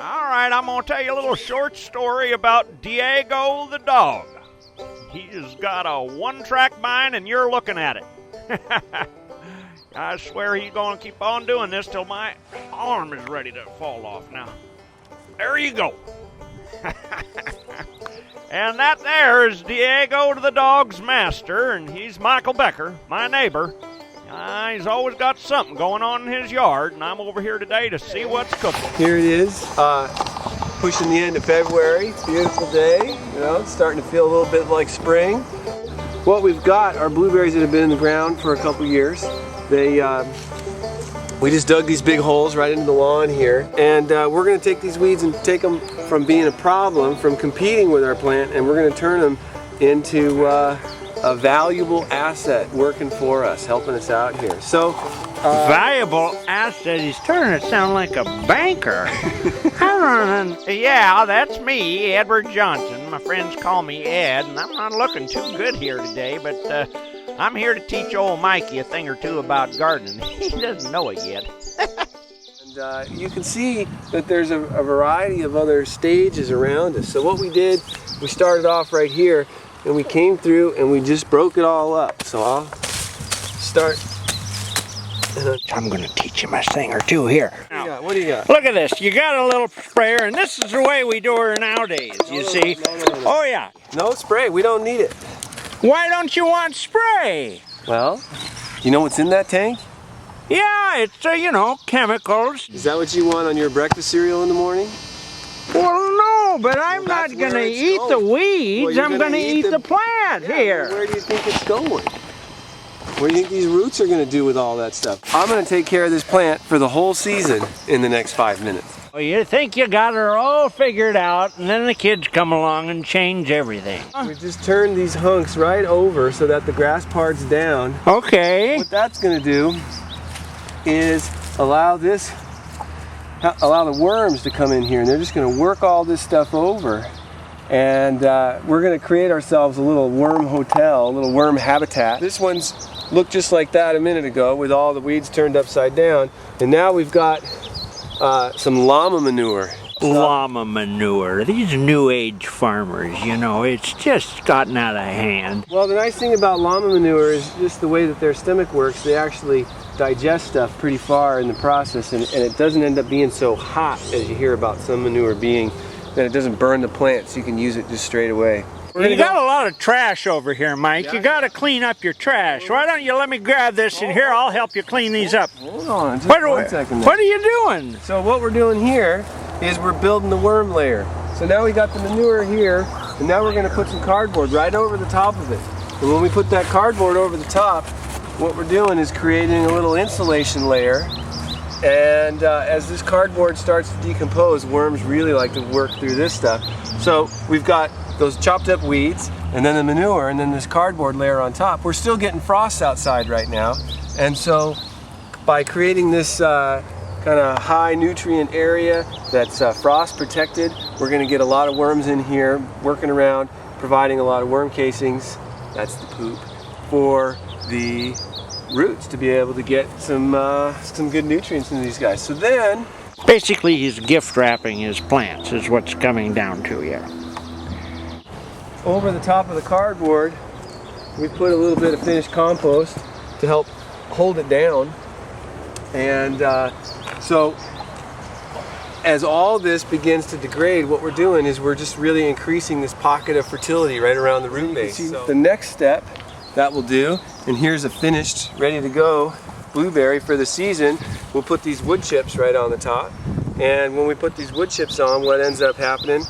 All right, I'm going to tell you a little short story about Diego the dog. He's got a one-track mind, and you're looking at it. I swear he's going to keep on doing this till my arm is ready to fall off. Now, there you go. And that there is Diego the dog's master, and he's Michael Becker, my neighbor. He's always got something going on in his yard, and I'm over here today to see what's cooking. Here it is, pushing the end of February. Beautiful day, you know, it's starting to feel a little bit like spring. What we've got are blueberries that have been in the ground for a couple years. We just dug these big holes right into the lawn here, and we're going to take these weeds and take them from being a problem, from competing with our plant, and we're going to turn them into a valuable asset working for us, helping us out here. So, valuable asset? He's turning to sound like a banker. Yeah, that's me, Edward Johnson. My friends call me Ed, and I'm not looking too good here today, but I'm here to teach old Mikey a thing or two about gardening. He doesn't know it yet. And you can see that there's a variety of other stages around us. So what we did, we started off right here, and we came through and we just broke it all up. So I'll start. I'm going to teach him a thing or two here. Now, what do you got? Look at this. You got a little sprayer, and this is the way we do her nowadays, you see. No. Oh, yeah. No spray. We don't need it. Why don't you want spray? Well, you know what's in that tank? Yeah, it's, you know, chemicals. Is that what you want on your breakfast cereal in the morning? Well, no, but I'm not going to eat the weeds. Well, I'm going to eat the plant here. Where do you think it's going? What do you think these roots are going to do with all that stuff? I'm going to take care of this plant for the whole season in the next 5 minutes. Well, you think you got her all figured out, and then the kids come along and change everything. We just turn these hunks right over so that the grass part's down. Okay. What that's going to do is allow the worms to come in here, and they're just going to work all this stuff over, and we're going to create ourselves a little worm hotel, a little worm habitat. This one's looked just like that a minute ago with all the weeds turned upside down, and now we've got some llama manure. Llama manure. These new age farmers, you know, it's just gotten out of hand. Well, the nice thing about llama manure is just the way that their stomach works. They actually digest stuff pretty far in the process, and it doesn't end up being so hot as you hear about some manure being, that it doesn't burn the plant, so you can use it just straight away. You got a lot of trash over here, Mike. Yeah. You got to clean up your trash. Why don't you let me grab this, and here I'll help you clean these up. Hold on, just one second. What are you doing? So what we're doing here is we're building the worm layer. So now we got the manure here, and now we're going to put some cardboard right over the top of it. And when we put that cardboard over the top, what we're doing is creating a little insulation layer. And as this cardboard starts to decompose, worms really like to work through this stuff. So we've got those chopped up weeds, and then the manure, and then this cardboard layer on top. We're still getting frost outside right now, and so by creating this kind of high nutrient area that's frost protected, we're going to get a lot of worms in here working around, providing a lot of worm casings, that's the poop, for the roots to be able to get some good nutrients into these guys. So then, basically he's gift wrapping his plants is what's coming down to here. Over the top of the cardboard, we put a little bit of finished compost to help hold it down. And so as all this begins to degrade, what we're doing is we're just really increasing this pocket of fertility right around the root base. So the next step that we'll do, and here's a finished, ready to go blueberry for the season, we'll put these wood chips right on the top. And when we put these wood chips on, what ends up happening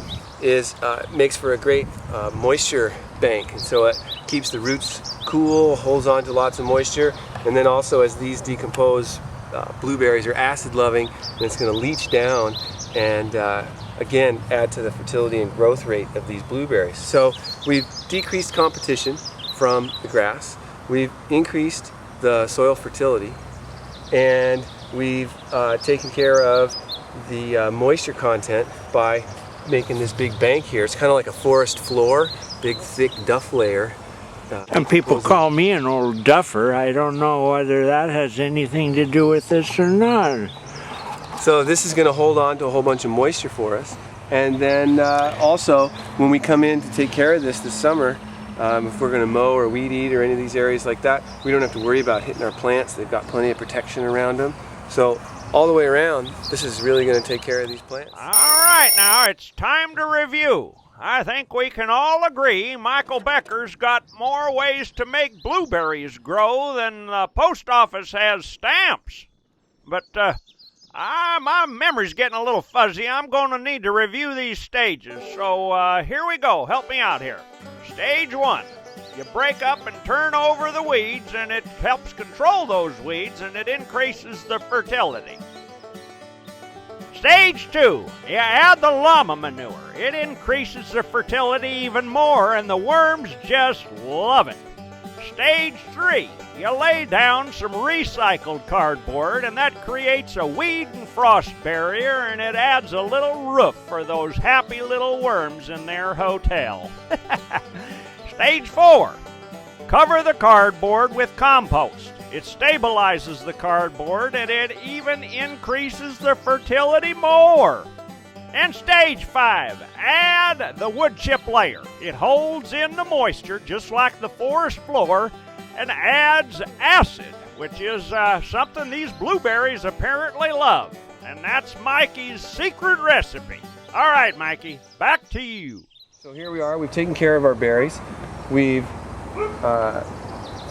is makes for a great moisture bank, and so it keeps the roots cool, holds on to lots of moisture, and then also as these decompose, blueberries are acid loving, and it's going to leach down and again add to the fertility and growth rate of these blueberries. So we've decreased competition from the grass, we've increased the soil fertility, and we've taken care of the moisture content by making this big bank here. It's kind of like a forest floor, big thick duff layer. And people call me an old duffer. I don't know whether that has anything to do with this or not. So this is going to hold on to a whole bunch of moisture for us. And then also, when we come in to take care of this summer, if we're going to mow or weed eat or any of these areas like that, we don't have to worry about hitting our plants. They've got plenty of protection around them. So all the way around, this is really going to take care of these plants. All right, now it's time to review. I think we can all agree Michael Becker's got more ways to make blueberries grow than the post office has stamps. But my memory's getting a little fuzzy. I'm going to need to review these stages. So here we go. Help me out here. Stage 1. You break up and turn over the weeds, and it helps control those weeds, and it increases the fertility. Stage 2, you add the llama manure. It increases the fertility even more, and the worms just love it. Stage 3, you lay down some recycled cardboard, and that creates a weed and frost barrier, and it adds a little roof for those happy little worms in their hotel. Stage 4, cover the cardboard with compost. It stabilizes the cardboard, and it even increases the fertility more. And stage 5, add the wood chip layer. It holds in the moisture just like the forest floor and adds acid, which is something these blueberries apparently love. And that's Mikey's secret recipe. All right, Mikey, back to you. So here we are. We've taken care of our berries. We've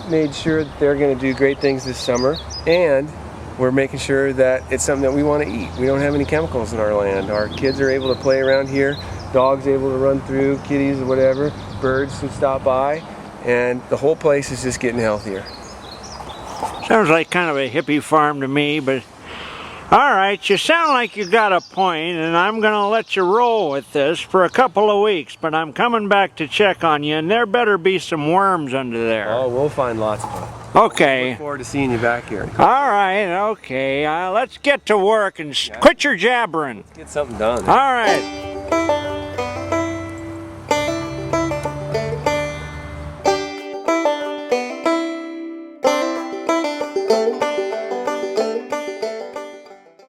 made sure that they're going to do great things this summer, and we're making sure that it's something that we want to eat. We don't have any chemicals in our land. Our kids are able to play around here, dogs able to run through, kitties or whatever, birds can stop by, and the whole place is just getting healthier. Sounds like kind of a hippie farm to me, but all right, you sound like you got a point, and I'm going to let you roll with this for a couple of weeks, but I'm coming back to check on you, and there better be some worms under there. Oh, we'll find lots of them. Okay. Look forward to seeing you back here. All right, okay. Let's get to work and quit your jabbering. Let's get something done. All right.